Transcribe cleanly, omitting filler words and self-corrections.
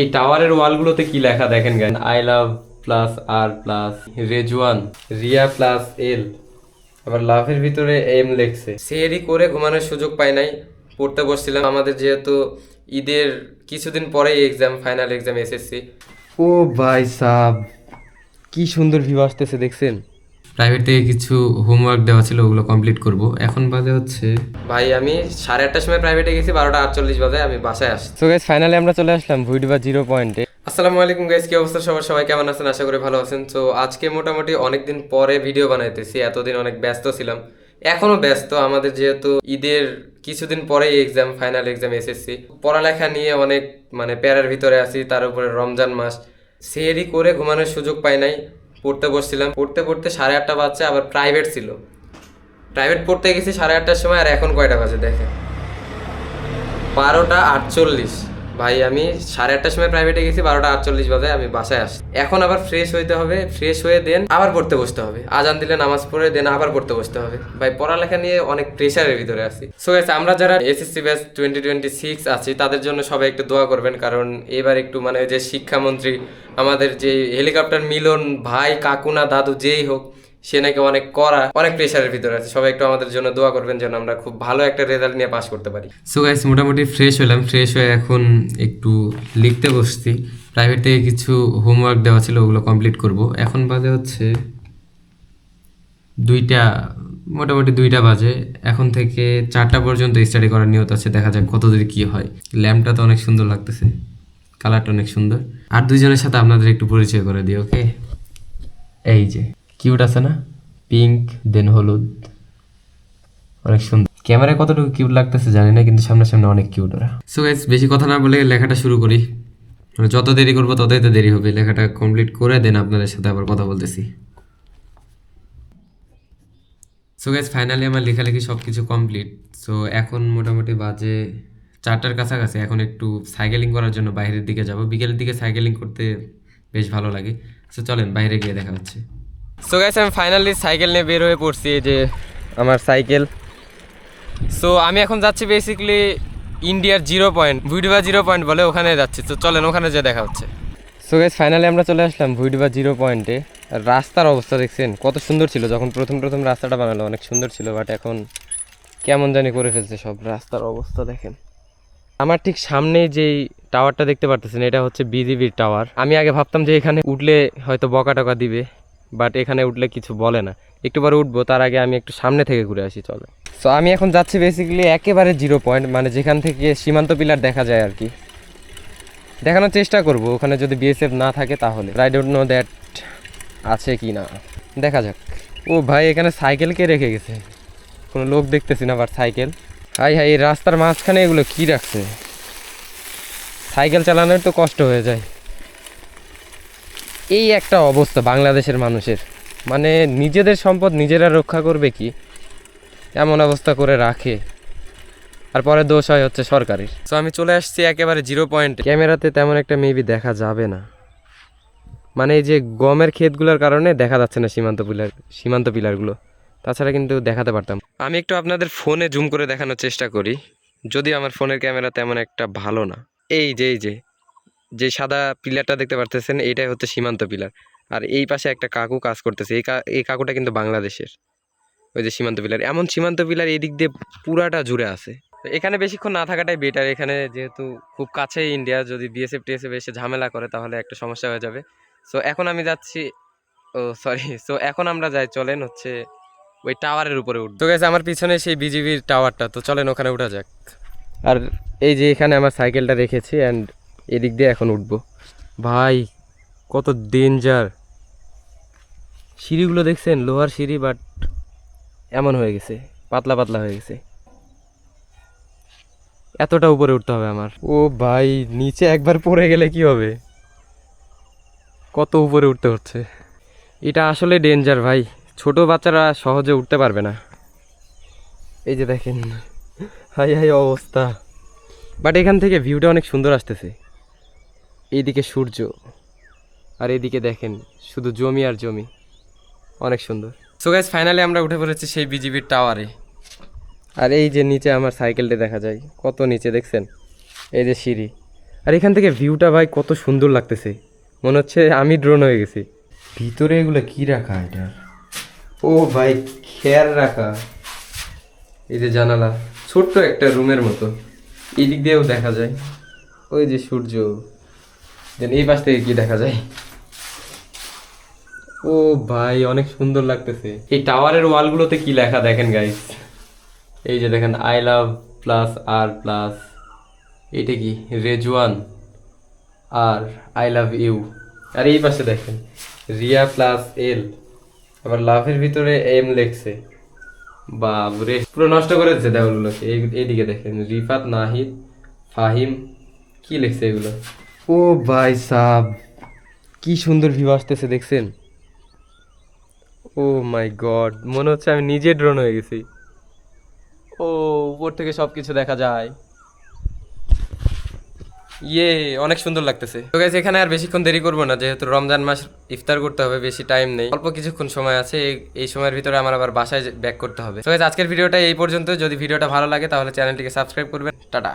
এই টাওয়ারের ওয়ালগুলোতে কি লেখা দেখেন গান, আই লাভ প্লাস আর plus Rezwan, Riya plus L, আবার লাভের ভিতরে এম লেখছে। সেহেরি করে ঘুমানোর সুযোগ পাই নাই, পড়তে বসছিলাম। আমাদের যেহেতু ঈদের কিছুদিন পরেই এক্সাম, ফাইনাল এক্সাম এসএসসি। ও ভাই সাব, কি সুন্দর ভিউ আসতেছে দেখছেন। প্রাইভেট থেকে কিছু হোমওয়ার্ক দেওয়া ছিল, ওগুলো কমপ্লিট করব। এখন বাজে হচ্ছে ভাই, আমি 8:30টার সময় প্রাইভেটে গেছি, 12:48 বাজে আমি বাসায় আসছি। সো গাইস ফাইনালি আমরা চলে আসলাম ভুইডবা 0 পয়েন্টে। আসসালামু আলাইকুম গাইস, কি অবস্থা সবার, সবাই কেমন আছেন? আশা করি ভালো আছেন। তো আজকে মোটামুটি অনেকদিন পরে ভিডিও বানাইতেছি, এতদিন অনেক ব্যস্ত ছিলাম, এখনো ব্যস্ত। আমাদের যেহেতু ঈদের কিছুদিন পরেই এক্সাম, ফাইনাল এক্সাম এসএসসি, পড়ালেখা নিয়ে অনেক প্যারার ভিতরে আছি। তার উপরে রমজান মাস, সেহেরি করে ঘুমানোর সুযোগ পাই নাই, পড়তে বসছিলাম। পড়তে পড়তে 8:30 বাজছে, আবার প্রাইভেট ছিল, প্রাইভেট পড়তে গেছি 8:30টার সময়। আর এখন কয়টা বাজে দেখেন, 12:48। ভাই আমি 8:30টার সময় প্রাইভেটে গেছি, 12:48 বাজে আমি বাসায় আসি। এখন আবার ফ্রেশ হইতে হবে, ফ্রেশ হয়ে দেন আবার পড়তে বসতে হবে, আজান দিলে নামাজ পড়ে দেন আবার পড়তে বসতে হবে। ভাই পড়ালেখা নিয়ে অনেক প্রেশারের ভিতরে আছি। সো গাইস, আমরা যারা এসএসসি ব্যাচ 2026 আছি তাদের জন্য সবাই একটু দোয়া করবেন, কারণ এবার একটু ওই যে শিক্ষামন্ত্রী আমাদের যে হেলিকপ্টার মিলন ভাই, কাকুনা দাদু যেই হোক, সে নাকি অনেক কড়া, অনেক প্রেশারের ভিতরে আছে। সবাই একটু আমাদের জন্য দোয়া করবেন যেন আমরা খুব ভালো একটা রেজাল্ট নিয়ে পাস করতে পারি। সো গাইস, মোটামুটি ফ্রেশ হলাম, ফ্রেশ হয়ে এখন একটু লিখতে বসছি। প্রাইভেট থেকে কিছু হোমওয়ার্ক দেওয়া ছিল, ওগুলো কমপ্লিট করব। এখন বাজে হচ্ছে 2টা, মোটামুটি 2টা বাজে। এখন থেকে 4টা পর্যন্ত স্টাডি করার নিয়ত আছে, দেখা যাক কত দূর কি হয়। ল্যাম্পটা তো অনেক সুন্দর লাগতেছে, কালারটা অনেক সুন্দর। আর দুইজনের সাথে আপনাদের একটু পরিচয় করে দিই, ওকে? এই যে কিউট আছে না, পিঙ্ক দেন হলুদ, অনেক সুন্দর। ক্যামেরায় কতটুকু কিউট লাগতেছে জানি না, কিন্তু সামনে সামনে অনেক কিউট ওরা। সো গাইস, বেশি কথা না বলে লেখাটা শুরু করি। যত দেরি করবো ততই তো দেরি হবে। লেখাটা কমপ্লিট করে দেন আপনাদের সাথে আবার কথা বলতেছি। সো গাইস, ফাইনালি আমার লেখালেখি সব কিছু কমপ্লিট। সো এখন মোটামুটি বাজে 4টার কাছাকাছি। এখন একটু সাইকেলিং করার জন্য বাইরের দিকে যাব। বিকেলের দিকে সাইকেলিং করতে বেশ ভালো লাগে। সো চলেন বাইরে গিয়ে দেখা হচ্ছে। সো গাইস, আমি ফাইনালি সাইকেল নিয়ে বের হয়ে পড়ছি, এই যে আমার সাইকেল। সো আমি এখন যাচ্ছি বেসিক্যালি ইন্ডিয়ার 0 পয়েন্ট, ভুইডবা 0 পয়েন্ট বলে, ওখানে যাচ্ছি। তো চলেন ওখানে যেয়ে দেখা হচ্ছে। সো গাইস, ফাইনালি আমরা চলে আসলাম ভুইডবা 0 পয়েন্টে। আর রাস্তার অবস্থা দেখছেন কত সুন্দর ছিল, যখন প্রথম প্রথম রাস্তাটা বানালো অনেক সুন্দর ছিল, বাট এখন কেমন জানি করে ফেলছে সব। রাস্তার অবস্থা দেখেন। আমার ঠিক সামনেই যেই টাওয়ারটা দেখতে পারতেছেন, এটা হচ্ছে বিজিবির টাওয়ার। আমি আগে ভাবতাম যে এখানে উঠলে হয়তো বকা টকা দিবে, বাট এখানে উঠলে কিছু বলে না। একটু পরে উঠবো, তার আগে আমি একটু সামনে থেকে ঘুরে আসি, চলে। সো আমি এখন যাচ্ছি বেসিক্যালি একেবারে 0 পয়েন্ট, মানে যেখান থেকে সীমান্ত পিলার দেখা যায় আর কি। দেখানোর চেষ্টা করব, ওখানে যদি বিএসএফ না থাকে তাহলে। আই ডোন্ট নো দ্যাট আছে কি না, দেখা যাক। ও ভাই, এখানে সাইকেল কে রেখে গেছে? কোনো লোক দেখতেছি না, বাট সাইকেল। হাই হাই, এই রাস্তার মাঝখানে এগুলো কি রাখছে? সাইকেল চালানোর তো কষ্ট হয়ে যায়। এই একটা অবস্থা বাংলাদেশের মানুষের, মানে নিজেদের সম্পদ নিজেরা রক্ষা করবে কি, এমন অবস্থা করে রাখে। আর পরে দোষ হয় হচ্ছে সরকারের। তো আমি চলে আসছি একেবারে 0 পয়েন্ট। ক্যামেরাতে তেমন একটা মেবি দেখা যাবে না, মানে এই যে গমের ক্ষেতগুলোর কারণে দেখা যাচ্ছে না সীমান্ত পিলারগুলো। তাছাড়া কিন্তু দেখাতে পারতাম। আমি একটু আপনাদের ফোনে জুম করে দেখানোর চেষ্টা করি, যদি আমার ফোনের ক্যামেরা তেমন একটা ভালো না। এই যে যে সাদা পিলারটা দেখতে পারতেছেন, এইটাই হচ্ছে সীমান্ত পিলার। আর এই পাশে একটা কাকু কাজ করতেছে, এই কাকুটা কিন্তু বাংলাদেশের। ওই যে সীমান্ত পিলার, এমন সীমান্ত পিলার এই দিক দিয়ে পুরাটা জুড়ে আছে। এখানে বেশিক্ষণ না থাকাটাই বেটার। এখানে যেহেতু খুব কাছেই ইন্ডিয়া, যদি বিএসএফ টিএসএফ এসে ঝামেলা করে তাহলে একটা সমস্যা হয়ে যাবে। সো এখন আমি যাচ্ছি, ও সরি, সো এখন আমরা যাই, চলেন হচ্ছে ওই টাওয়ারের উপরে উঠবো। তো গেছে আমার পিছনে সেই বিজিবির টাওয়ারটা, তো চলেন ওখানে উঠা যাক। আর এই যে এখানে আমার সাইকেলটা রেখেছি, অ্যান্ড এদিক দিয়ে এখন উঠবো। ভাই কত ডেঞ্জার, সিঁড়িগুলো দেখছেন? লোহার সিঁড়ি, বাট এমন হয়ে গেছে, পাতলা পাতলা হয়ে গেছে। এতটা উপরে উঠতে হবে আমার। ও ভাই, নিচে একবার পড়ে গেলে কি হবে? কত উপরে উঠতে হচ্ছে, এটা আসলে ডেঞ্জার ভাই। ছোট বাচ্চারা সহজে উঠতে পারবে না। এই যে দেখেন, হাই হাই অবস্থা। বাট এখান থেকে ভিউটা অনেক সুন্দর আসতেছে। এইদিকে সূর্য, আর এইদিকে দেখেন শুধু জমি আর জমি, অনেক সুন্দর। সো গাইস, ফাইনালি আমরা উঠে পড়েছি সেই বিজিবির টাওয়ারে। আর এই যে নিচে আমার সাইকেলটা দেখা যায়, কত নিচে দেখছেন? এই যে সিঁড়ি, আর এখান থেকে ভিউটা ভাই কত সুন্দর লাগতেছে, মনে হচ্ছে আমি ড্রোন হয়ে গেছি। ভিতরে এগুলো কি রাখা এটা? ও ভাই খেয়ার রাখা, এই যে জানালা, ছোট্ট একটা রুমের মতো, এই দিক দিয়েও দেখা যায় ওই যে সূর্য, দেন এই পাশ থেকে কি দেখা যায়। ও ভাই অনেক সুন্দর লাগতেছে। এই টাওয়ারের ওয়ালগুলোতে কি লেখা দেখেন গাইস, এই যে দেখেন আই লাভ প্লাস আর প্লাস, এটা কি রেজওয়ান আর আই লাভ ইউ। আর এই পাশে দেখেন রিয়া প্লাস এল, আবার লাভের ভিতরে এম লেখছে। বাবরে পুরো নষ্ট করে দিচ্ছে দেওয়ালগুলোকে। এইদিকে দেখেন রিফাত, নাহিদ, ফাহিম, কি লিখছে এগুলো। ও ভাই সাব, কি সুন্দর ভিউ আসতেছে দেখছেন? ও মাই গড, মনে হচ্ছে আমি নিজে ড্রোন হয়ে গেছি। ও উপর থেকে সব কিছু দেখা যায়, ইয়ে অনেক সুন্দর লাগতেছে। তো গাইস এখানে আর বেশিক্ষণ দেরি করবো না, যেহেতু রমজান মাস, ইফতার করতে হবে, বেশি টাইম নেই, অল্প কিছুক্ষণ সময় আছে। এই সময়ের ভিতরে আমার আবার বাসায় ব্যাক করতে হবে। তো গাইস আজকের ভিডিওটা এই পর্যন্ত। যদি ভিডিওটা ভালো লাগে তাহলে চ্যানেলটিকে সাবস্ক্রাইব করবেন। টাটা।